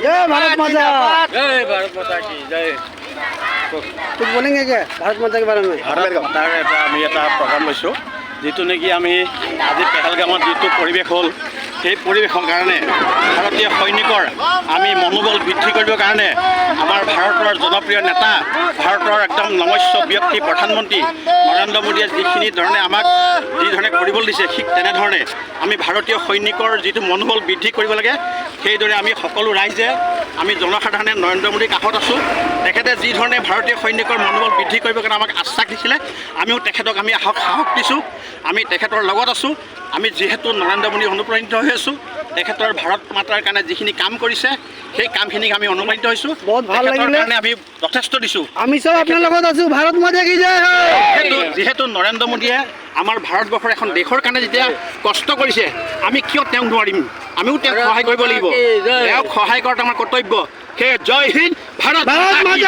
जय भारत माता। जय भारत माता की जय। कुछ बोलेंगे क्या भारत माता के बारे में? भारत मातार আমি এটা প্ৰগ্ৰাম লৈছোঁ যিটো নেকি আমি আজি পেহেলগামত যিটো পৰিৱেশ হ'ল সেই পৰিৱেশৰ কাৰণে ভাৰতীয় সৈনিকৰ আমি মনোবল বৃদ্ধি কৰিবৰ কাৰণে আমাৰ ভাৰতৰ জনপ্ৰিয় নেতা ভাৰতৰ একদম নমস্য ব্যক্তি প্ৰধানমন্ত্ৰী নৰেন্দ্ৰ মোদীয়ে যিখিনি ধৰণে আমাক যি ধৰণে কৰিবলৈ দিছে ঠিক তেনেধৰণে আমি ভাৰতীয় সৈনিকৰ যিটো মনোবল বৃদ্ধি কৰিব লাগে সেইদৰে আমি সকলো ৰাইজে আমি জনসাধাৰণে নৰেন্দ্ৰ মোদীৰ কাষত আছোঁ। তেখেতে যি ধৰণে ভাৰতীয় সৈনিকৰ মনোবল বৃদ্ধি কৰিবৰ কাৰণে আমাক আশ্বাস দিছিলে আমিও তেখেতক আমি সাহস দিছোঁ। আমি তেখেতৰ লগত আছোঁ। আমি যিহেতু নৰেন্দ্ৰ মোদী অনুপ্ৰাণিত হৈ আছোঁ তেখেতৰ ভাৰত মাতাৰ কাৰণে যিখিনি কাম কৰিছে সেই কামখিনিক আমি অনুপ্ৰাণিত হৈছোঁ। বহুত ভাল লাগিলে কাৰণে আমি যথেষ্ট দিছোঁ। আমি চব আপোনাৰ লগত আছোঁ। ভাৰত মাতা কি জয়। যিহেতু নৰেন্দ্ৰ মোদীয়ে আমাৰ ভাৰতবৰ্ষৰ এখন দেশৰ কাৰণে যেতিয়া কষ্ট কৰিছে আমি কিয় তেওঁক নোৱাৰিম? আমিও তেওঁক সহায় কৰিব লাগিব। তেওঁক সহায় কৰাটো আমাৰ কৰ্তব্য। সেয়ে জয় হিন্দ ভাৰত মাতা কি